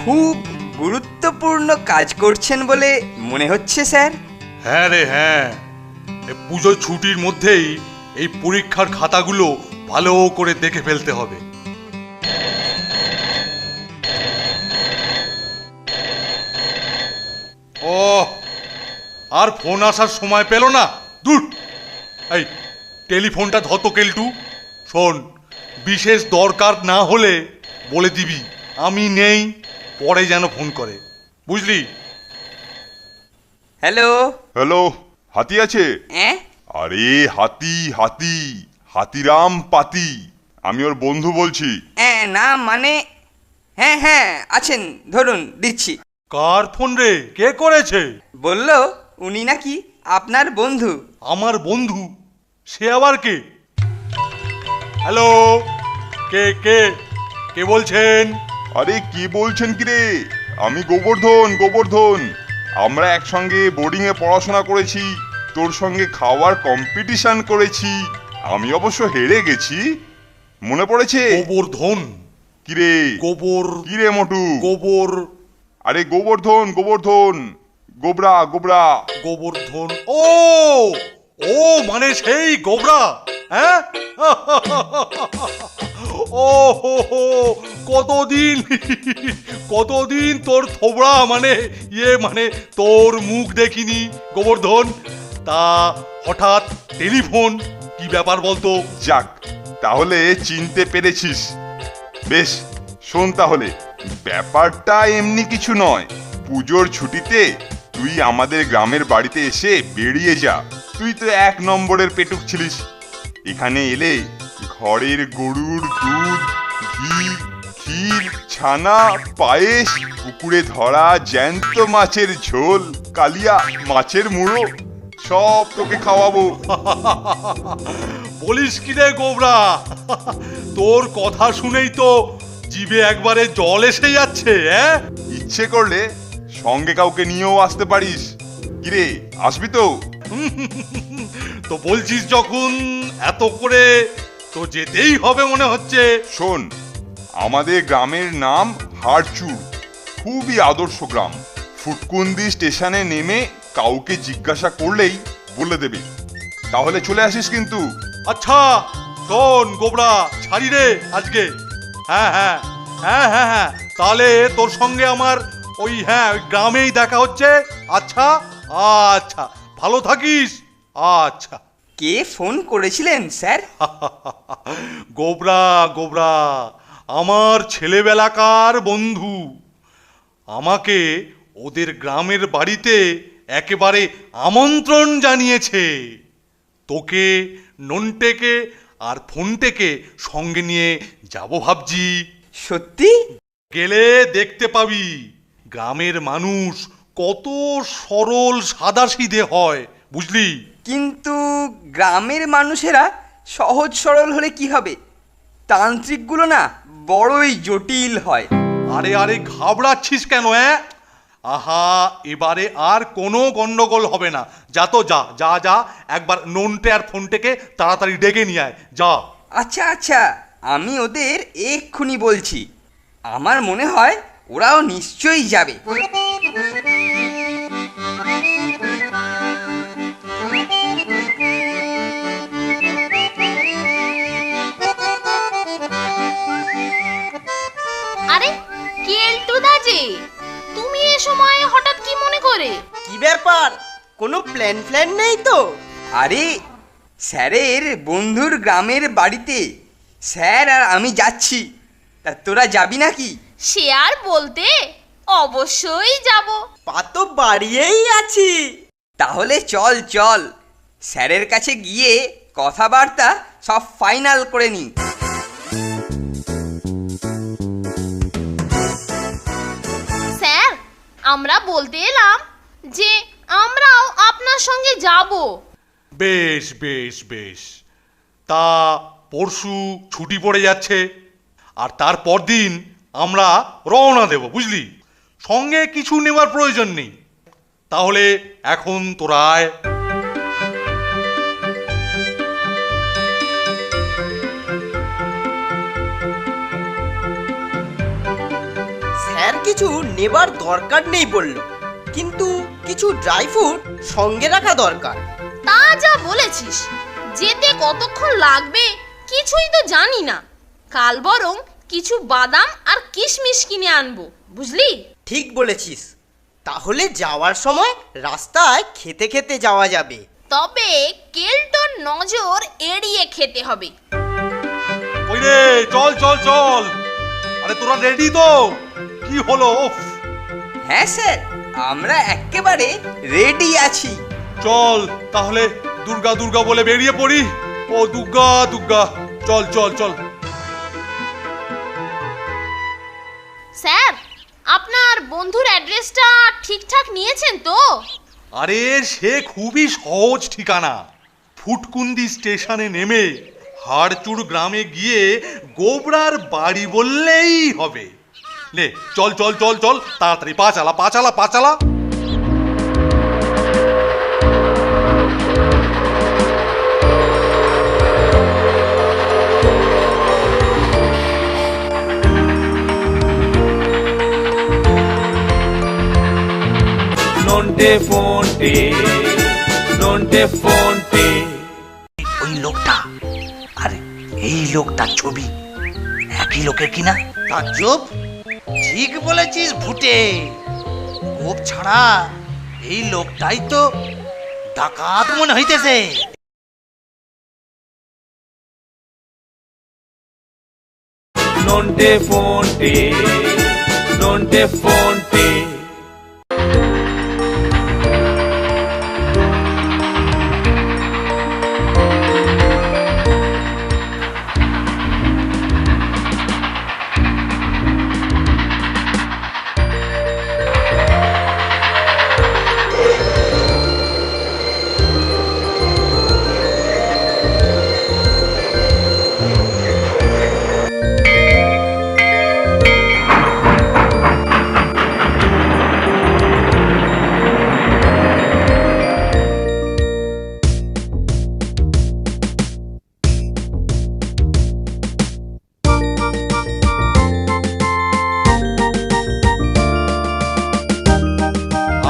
খুব গুরুত্বপূর্ণ কাজ করছেন বলে মনে হচ্ছে স্যার। হ্যাঁ রে হ্যাঁ, পুজোর ছুটির মধ্যেই এই পরীক্ষার খাতাগুলো ভালো করে দেখে ফেলতে হবে। ও আর ফোন আসার সময় পেল না, দূর। এই টেলিফোনটা ধত কেলটু, শোন, বিশেষ দরকার না হলে বলে দিবি আমি নেই, পরে যেন ফোন করে, বুঝলি? হ্যালো হ্যালো, হাতি আছে? আরে হাতি হাতি, হাতিরাম পাতি, আমি ওর বন্ধু বলছি। না মানে হ্যাঁ হ্যাঁ আছেন, ধরুন দিচ্ছি। কার ফোন রে? কে করেছে? বলল উনি নাকি আপনার বন্ধু। আমার বন্ধু? সে আবার কে? হ্যালো, কে কে কে বলছেন? আরে কে বলছেন কি রে? আমি গোবর্ধন, গোবর্ধন। আমরা একসঙ্গে বোর্ডিং এ পড়াশোনা করেছি, তোর সঙ্গে খাওয়ার কম্পিটিশন করেছি, আমি অবশ্য হেরে গেছি, মনে পড়েছে? গোবর্ধন? কিরে গোবর? কিরে মোটু? গোবর? আরে গোবর্ধন, গোবর্ধন, গোবরা গোবরা। গোবর্ধন? ও ও মানে সেই গোবরা, হ্যাঁ? ও হো হো, কতদিন কতদিন তোর থোবড়া মানে মানে তোর মুখ দেখিনি গোবর্ধন। তা হঠাৎ টেলিফোন, কি ব্যাপার বলতো? যাক, তাহলে চিনতে পেরেছিস। বেশ, শোন তাহলে, ব্যাপারটা এমনি কিছু নয়। পুজোর ছুটিতে তুই আমাদের গ্রামের বাড়িতে এসে বেরিয়ে যা। তুই তো 1 নম্বরের পেটুক ছিলিস। এখানে এলে ঘরের গরুর দুধ, ঘি, ক্ষীর, ছানা, পায়েস, পুকুরে ধরা জ্যান্ত মাছের ঝোল, কালিয়া, মাছের মুড়ো, সব তোকে খাওয়াবো। বলিস কি রে গোবরা? তোর কথা শুনেই তো জিভে একবারে জল এসে যাচ্ছে। ইচ্ছে করলে সঙ্গে কাউকে নিয়েও আসতে পারিস। কিরে, আসবি তো? তো বলছিস যখন, এত করে তো যেতেই হবে মনে হচ্ছে। শোন, আমাদের গ্রামের নাম হাড়চুর, খুবই আদর্শ গ্রাম। ফুটকুন্দি স্টেশনে নেমে কাউকে জিজ্ঞাসা করলেই বলে দেবে। তাহলে চলে আসিস কিন্তু। আচ্ছা শোন গোবরা, ছাড়ি রে আজকে। হ্যাঁ হ্যাঁ হ্যাঁ হ্যাঁ হ্যাঁ, তাহলে তোর সঙ্গে আমার ওই ওই গ্রামেই দেখা হচ্ছে। আচ্ছা আচ্ছা, ভালো থাকিস। আচ্ছা। কে ফোন করেছিলেন স্যার? গোবরা, গোবরা আমার ছেলেবেলাকার বন্ধু। আমাকে ওদের গ্রামের বাড়িতে একেবারে আমন্ত্রণ জানিয়েছে। তোকে, নন্টেকে আর ফোনটেকে সঙ্গে নিয়ে যাব ভাবছি। সত্যি? গেলে দেখতে পাবি গ্রামের মানুষ কত সরল সাদাসিধে হয়, বুঝলি? কিন্তু গ্রামের মানুষেরা সহজ সরল হলে কি হবে? তান্ত্রিকগুলো না বড়ই জটিল হয়। আরে আরে, ঘাবড়াচ্ছিস কেন? আহা, এবারে আর কোনো গন্ডগোল হবে না। যা তো, যা যা যা, একবার নন্টে আর ফোনটেকে তাড়াতাড়ি ডেকে নিয়ে আয়, যা। আচ্ছা আচ্ছা, আমি ওদের এক্ষুনি বলছি। আমার মনে হয় ওরাও নিশ্চয়ই যাবে। আরে কেলটু দাজি, তুমি এ সময় হঠাৎ কি মনে করে? কি ব্যাপার, কোনো প্ল্যান নেই তো? আরে স্যারের বন্ধুর গ্রামের বাড়িতে স্যার আর আমি যাচ্ছি। তা তোরা যাবি নাকি? সে আর বলতে, অবশ্যই যাব। পা তো বাড়িয়েই আছি। তাহলে চল চল, স্যারের কাছে গিয়ে কথাবার্তা সব ফাইনাল করে নি। স্যার, আমরা বলতে এলাম যে আমরাও আপনার সঙ্গে যাব। বেশ বেশ বেশ, তা পরশু ছুটি পড়ে যাচ্ছে, আর তারপর দিন আমরা রওনা দেব, বুঝলি? সঙ্গে কিছু নেওয়ার প্রয়োজন নেই। তাহলে এখন তোরা আয়। স্যার কিছু নেবার দরকার নেই বলল, কিন্তু কিছু ড্রাই ফ্রুট সঙ্গে রাখা দরকার। তা যা বলেছিস, যেতে কতক্ষণ লাগবে কিছুই তো জানি না। কাল বরং কিছু বাদাম আর কিশমিশ কিনে আনবো, বুঝলি? ঠিক বলেছিস, তাহলে যাওয়ার সময় রাস্তায় খেতে খেতে যাওয়া যাবে। তবে কেলটোর নজর এড়িয়ে খেতে হবে। ওই রে, চল চল চল। আরে তোরা রেডি তো? কি হলো? উফ, হ্যাঁ স্যার, আমরা একেবারে রেডি আছি। চল তাহলে দুর্গা দুর্গা বলে বেরিয়ে পড়ি। ও দুর্গা দুর্গা, চল চল চল। স্যার, আপনার বন্ধুর অ্যাড্রেসটা ঠিকঠাক নিয়েছেন তো? আরে সে খুবই সহজ ঠিকানা। ফুটকুন্দি স্টেশনে নেমে হাড়চুর গ্রামে গিয়ে গোবরার বাড়ি বললেই হবে। লে চল চল চল চল, তাড়াতাড়ি পা চালা পা চালা পা চালা। নন্টে ফোনটে, নন্টে ফোনটে। ওই লোকটা আর এই লোকটার ছবি একই লোকের কিনা? তাজ্জব, ঠিক বলেছিস ভুটে। গোপ ছাড়া এই লোকটাই তো ডাকাত মনে হইতেছে। নন্টে ফোনটে, নন্টে ফোনটে।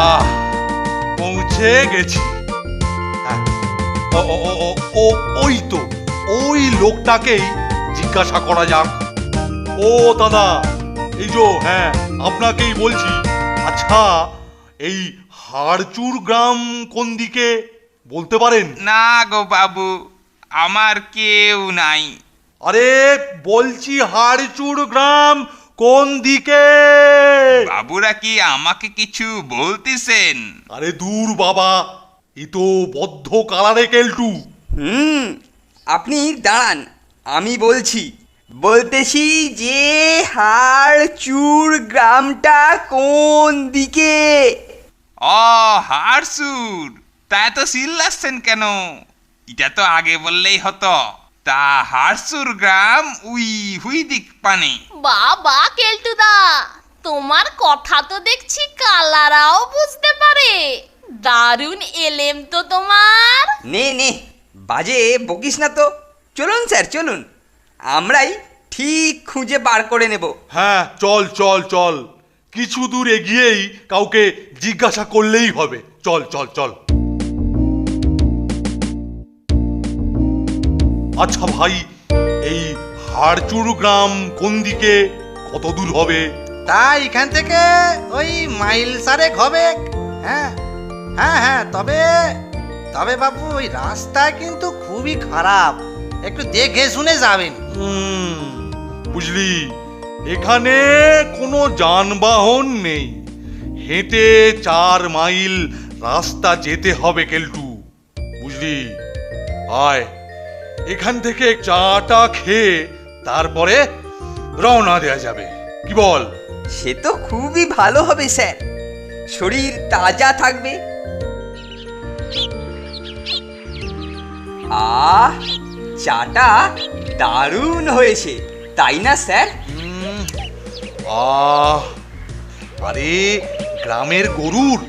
আহ, পৌঁছে গেছি। হ্যাঁ, ও ও ও ও ও ওই তো, ওই লোকটাকেই জিজ্ঞাসা করা যাক। ও দাদা, এই যে, হ্যাঁ আপনাকেই বলছি। আচ্ছা, এই হাড়চুর গ্রাম কোন দিকে বলতে পারেন? না গো বাবু, আমার কেউ নাই। আরে বলছি হাড়চুর গ্রাম কোন দিকে? বাবুরা কি আমাকে কিছু বলতেছেন? আরে দূর বাবা, এ তো বদ্ধ কালারে কেলটু। আপনি দাঁড়ান, আমি বলতেছি যে হাড়চুর গ্রামটা কোন দিকে। ও হারসুর, তা এত চিল্লাচ্ছেন কেন? এটা তো আগে বললেই হতো। তা হারসুর গ্রাম উই হুই দিক পানে। বাবা কেলটুদা, তোমার কথা তো দেখছি কালারাও বুঝতে পারে। দারুণ এলেম তো তোমার। নে নে, বাজে বকিস না তো। চলুন স্যার চলুন, আমরাই ঠিক খুঁজে বার করে নেব। হ্যাঁ চল চল চল, কিছু দূর এগিয়েই কাউকে জিজ্ঞাসা করলেই হবে। চল চল চল। আচ্ছা ভাই, এই হাড়চুর গ্রাম কোন দিকে, কত দূর হবে? তা এখান থেকে ওই মাইল 4 হবে। হ্যাঁ হ্যাঁ হ্যাঁ, তবে তবে বাবু ওই রাস্তা কিন্তু খুবই খারাপ, একটু দেখে শুনে যাবেন। বুঝলি, এখানে কোনো যানবাহন নেই। হেঁটে 4 মাইল রাস্তা যেতে হবে কেলটু, বুঝলি? আয়, এখান থেকে চাটা খেয়ে তারপরে রওনা দেওয়া যাবে, কি বল? সে তো খুবই ভালো হবে স্যার, শরীর তাজা থাকবে। আহ, চাটা দারুণ হয়েছে, তাই না স্যার? আরে গ্রামের গরুর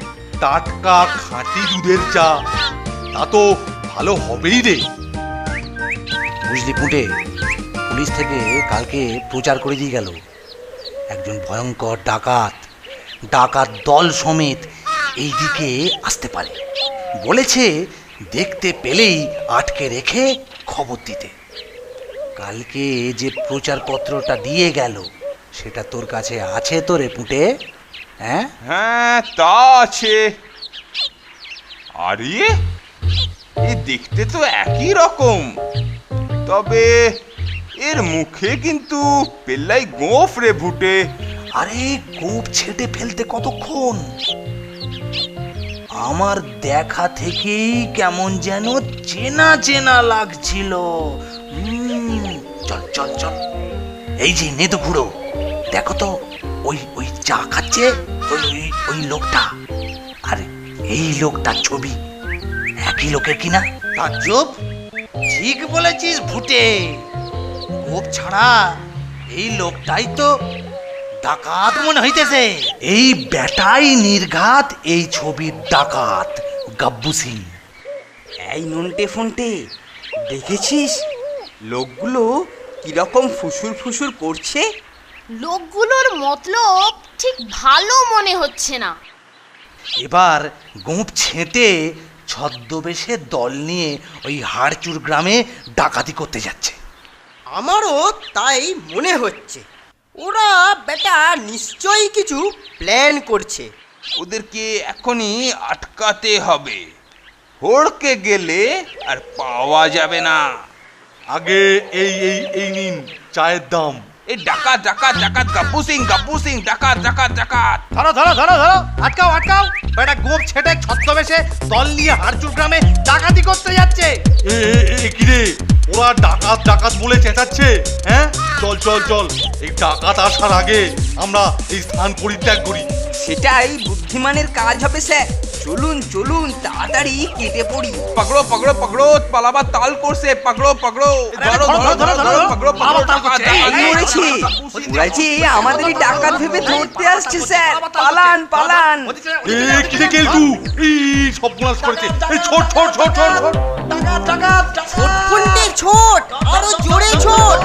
টাটকা খাঁটি দুধের চা, তা তো ভালো হবেই রে। বুঝলি পুটে, পুলিশ থেকে কালকে প্রচার করে দিয়ে গেল একজন ভয়ঙ্কর ডাকাত ডাকাত দল সমেত এইদিকে আসতে পারে। বলেছে দেখতে পেলেই আটকে রেখে খবর দিতে। কালকে যে প্রচারপত্রটা দিয়ে গেল সেটা তোর কাছে আছে তো রে পুঁটে? হ্যাঁ হ্যাঁ, তা আছে। আরে এ দেখতে তো একই রকম, তবে এর মুখে কিন্তু পেল্লাই গোঁফ রে ভুটে। আরে গোপ ছেটে ফেলতে কতক্ষণ? আমার দেখা থেকেই কেমন যেন চেনা চেনা লাগছিল। চল চল চল, এই যে নেদু খুড়ো, দেখো তো ওই ওই চা খাচ্ছে ওই ওই লোকটা আর এই লোকটার ছবি একই লোকের কিনা? তাজ্জব, ঠিক বলেছিস ভুটে। গোপ ছাড়া এই লোকটাই তো ডাকাত মনে হইতেছে। এই বেটাই নির্ঘাত এই ছবির ডাকাত গাব্বু সিং। এই নন্টে ফন্টে, দেখেছিস লোকগুলো কিরকম ফুসুর ফুসুর করছে? লোকগুলোর মতলব ঠিক ভালো মনে হচ্ছে না। এবার গোপ ছেঁটে ছদ্মবেশে দল নিয়ে ওই হাড়চুর গ্রামে ডাকাতি করতে যাচ্ছে। আমারও তাই মনে হচ্ছে। ওরা বেটা নিশ্চয়ই কিছু প্ল্যান করছে। ওদেরকে এখনই আটকাতে হবে, হড়কে গেলে আর পাওয়া যাবে না। আগে এই এই এই নিন চায়ের দাম। এই ডাকাত ডাকাত ডাকাত, গাব্বু সিং ডাকাত ডাকাত ডাকাত। ধরো ধরো ধরো ধরো, আটকাও আটকাও, বেটা গোপ ছেটে ছদ্মবেশে দল নিয়ে হাড়চুর গ্রামে ডাকাতি করতে যাচ্ছে। এ কি রে, ওরা ডাকাত ডাকাত বলে চেঁচাচ্ছে? হ্যাঁ, চল চল চল, এই ডাকাত আসার আগে আমরা এই স্থান পরিত্যাগ করি। সেটাই বুদ্ধিমানের কাজ হবে স্যার। চলুন চলুন, তাড়াতাড়ি কেটে পড়ি। পকড়ো পকড়ো পকড়ো, পালাবার তাল করছে। পকড়ো পকড়ো, ধরো ধরো ধরো ধরো, পকড়ো পকড়ো, ডাকাত ডাকাত। মরেছি, ওরা যে আমাদেরই ডাকাত ভেবে ধরতে আসছে স্যার। পালান পালান। এ কি রে কেলটু, এই সর্বনাশ করেছে। এই ছোট ছোট ছোট ছোট ছোট। ডাকাত ডাকাত ছোট কোনটে ছোট, আরো জোরে ছোট।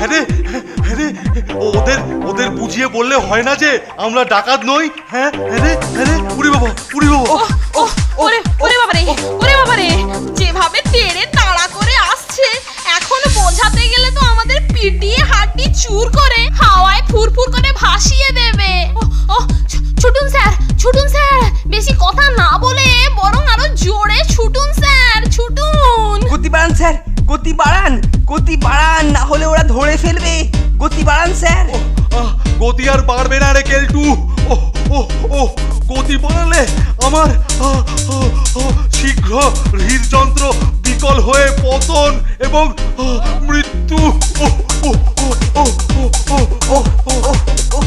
হ্যাঁ রে, হ্যাঁ রে, ওদের ওদের বুঝিয়ে বললে হয় না যে আমরা ডাকাত নই? হ্যাঁ হ্যাঁ রে, হ্যাঁ রে, উড়ি বাবা উড়ি বাবা। ওরে ওরে বাবারে, ওরে বাবারে, যেভাবে তেড়ে তাড়া করে আসছে, এখন বোঝাতে গেলে তো আমাদের পিটিয়ে হাড্ডি চুর করে হাওয়ায় ফুরফুর করে ভাসিয়ে দেবে। ও ছুটুন স্যার, বেশি কথা না বলে বরং আরো জোরে ছুটুন স্যার, ছুটুন। গতি বাড়ান স্যার, গতি বাড়ান, গতি বাড়ান, না হলে ওরা ধরে ফেলবে। গতি বাড়ান স্যার। গতি আর বাড়বে না রে কেলটু। ও ও ও, গতি বাড়ালে আমার শীঘ্র হৃদযন্ত্র বিকল হয়ে পতন এবং মৃত্যু। ও ও ও ও ও ও ও ও।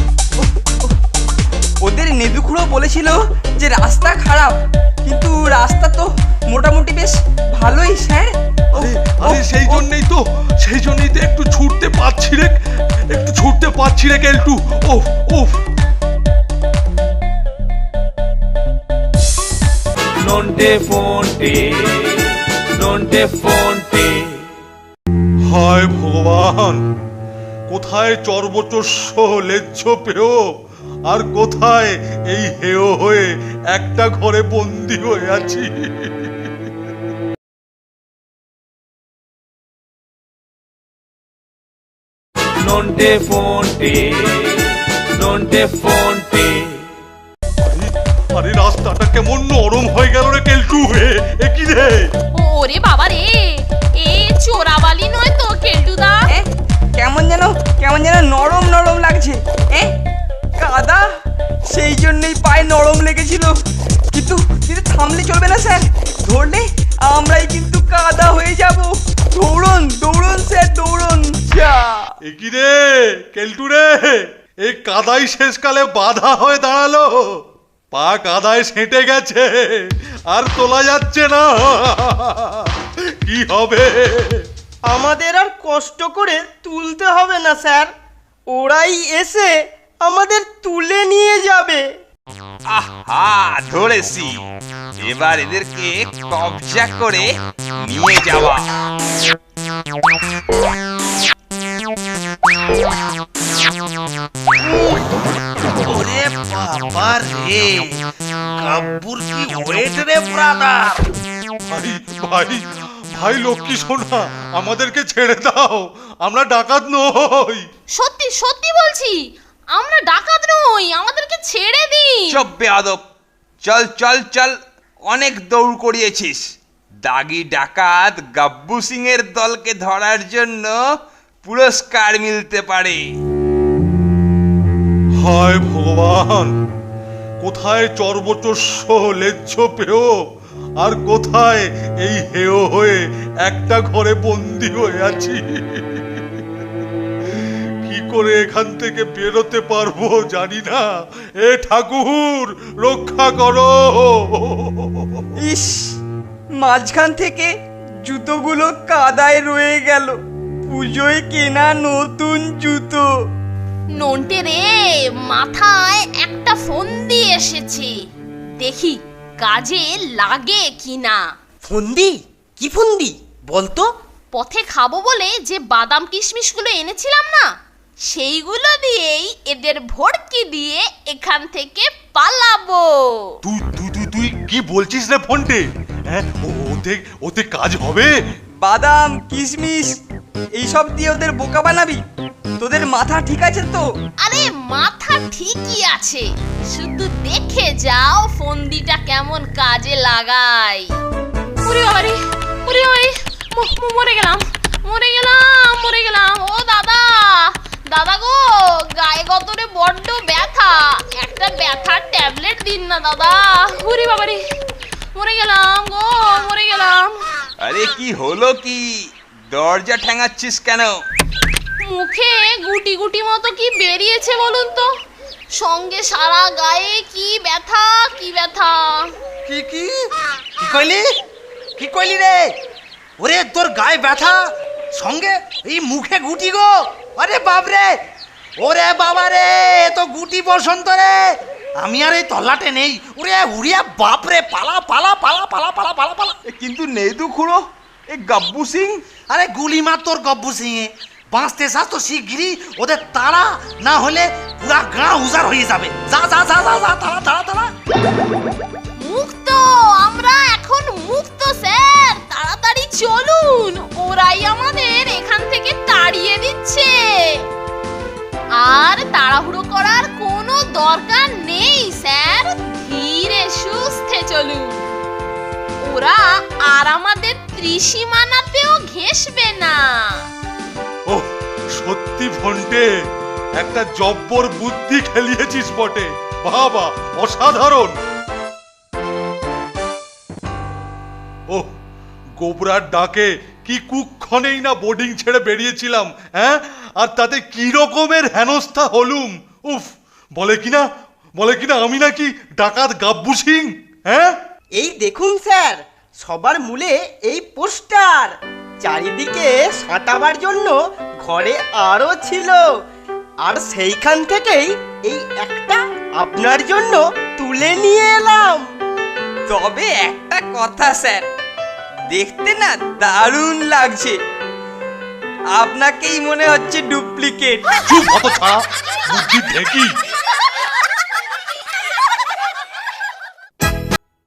ওদের নেদুখুড়ো বলেছিল যে রাস্তা খারাপ, কিন্তু রাস্তা তো মোটামুটি বেশ ভালোই স্যার। আরে সেই জন্যই তো একটু ছুটতে পারছি রে কেলটু। ও ও, Nonte fonte. হায় ভগবান, কোথায় চর্বচস্য লেজ্জ পেয় আর কোথায় এই হেয় হয়ে একটা ঘরে বন্দি হয়ে আছি। Nonte fonte. আরে রাস্তাটা কেমন নরম হয়ে গেল রে কেলটু। এ কি রে? ওরে বাবারে, এ চোরাবালি নয় তো কেলটুদা? কেমন যেন নরম নরম লাগছে। কাদা, সেই জন্যই পায়ে নরম লেগেছিল। কিন্তু থামলে চলবে না স্যার, ধরলে আমরাই কিন্তু কাদা হয়ে যাব। দৌড়ন দৌড়ন স্যার, দৌড়ন। এ কি রে কেলটু রে, এই কাদাই শেষকালে বাধা হয়ে দাঁড়ালো। পা কাদায় সেঁটে গেছে, আর তোলা যাচ্ছে না। কি হবে? আমাদের আর কষ্ট করে তুলতে হবে না স্যার, ওরাই এসে আমাদের তুলে নিয়ে যাবে। আহা, ধরেছি। এবার এদেরকে কবজা করে নিয়ে যাওয়া। ওরে বাবা রে, গাব্বুর কি ওয়েট রে ব্রাদার। ভাই ভাই ভাই লক্ষ্মী সোনা, আমাদেরকে ছেড়ে দাও, আমরা ডাকাত নই। সত্যি সত্যি বলছি, আমরা ডাকাত নই, আমাদেরকে ছেড়ে দিন। চপ বেয়াদব, চল চল চল, অনেক দৌড় করিয়েছিস। দাগি ডাকাত গাব্বু সিং এর দলকে ধরার জন্য পুরস্কার মিলতে পারে। হায় ভগবান, কোথায় চর্বচস্য লেজ্জ পেয়, আর কোথায় এই হেয় হয়ে একটা ঘরে বন্দি হয়ে আছি। কি করে এখান থেকে বেরোতে পারবো জানি না। এ ঠাকুর, রক্ষা করো। ইস, মাঝখান থেকে জুতোগুলো কাদায় রয়ে গেল, পুজোয় কেনা নতুন জুতো। নন্টে রে, মাথায় একটা ফন্দি এসেছে, দেখি কাজে লাগে কিনা। ফন্দি? কি ফন্দি বলতো? পথে খাবো বলে যে বাদাম কিশমিশগুলো এনেছিলাম না, সেইগুলো দিয়েই এদের ভড়কি দিয়ে এখান থেকে পালাবো। তুই তুই তুই তুই কি বলছিস রে ফন্টে? হ্যাঁ, ওতে ওতে কাজ হবে? বাদাম কিশমিশ এইসব দিয়ে ওদের বোকা বানাবি? তোদের মাথা ঠিক আছে তো? আরে মাথা ঠিকই আছে, শুধু দেখে যাও ফন্দিটা কেমন কাজে লাগাই। ওরে বাবারে, ওরে ওরে, মরে গেলাম, মরে গেলাম, মরে গেলাম। ও দাদা, দাদা গো, গায়ে গতরে বড্ড ব্যথা, একটা ব্যথার ট্যাবলেট দিন না দাদা। ওরে বাবারে, মরে গেলাম গো, মরে গেলাম। আরে কি হলো কি, দরজা ঠ্যাঙাচ্ছিস কেন? মুখে গুটি গুটি মতো কি বেরিয়েছে বলুন তো, সঙ্গে সারা গায়ে কি ব্যথা, কি ব্যথা। কি কি কি কইলি? কি কইলি রে? ওরে তোর গায়ে ব্যথা, সঙ্গে এই মুখে গুটি গো। আরে বাপরে, ওরে বাবা রে, এ তো গুটি বসন্ত রে। আমি আর এই তল্লাটে নেই। ওরে উড়িয়া বাপরে, পালা পালা পালা পালা পালা পালা পালা। কিন্তু নেদু খুঁড়ো, এ গাব্বু সিং। আরে গুলি মার তোর গব্বু সিংয়ে, বাঁচতে চাস তো শিগগিরই ওদের তাড়া, না হলে পুরা গাঁ উজাড় হয়ে যাবে। যা যা যা যা যা, তাড়া তাড়া তাড়া। মুক্ত, আমরা এখন মুক্ত স্যার, তাড়াতাড়ি চলুন, ওরাই আমাদের এখান থেকে তাড়িয়ে দিচ্ছে। আর তাড়াহুড়ো করার কোনো দরকার নেই স্যার, ধীরে সুস্থে চলুন, ওরা আর আমাদের ত্রিসীমানাতেও ঘেঁষবে না। ওহ, সত্যি ফন্টে, একটা জব্বর বুদ্ধি খেলিয়েছিস বটে। বাবা, অসাধারণ। ওহ, গোবরার ডাকে কি কুক্ষণেই না বোর্ডিং ছেড়ে বেরিয়েছিলাম, হ্যাঁ, আর তাতে কি রকমের হেনস্থা হলুম। উফ, বলে কিনা আমি নাকি ডাকাত গাব্বু সিং। হ্যাঁ, এই দেখুন স্যার, সবার মূলে এই পোস্টার, চারিদিকে সাঁটাবার জন্য ঘরে আরো ছিল, আর সেইখান থেকেই এই একটা আপনার জন্য তুলে নিয়ে এলাম। তবে একটা কথা স্যার, দেখতে না দারুণ লাগছে, আপনাকেই মনে হচ্ছে ডুপ্লিকেট। চুপ, অত ছাড়া বুদ্ধি দেখি।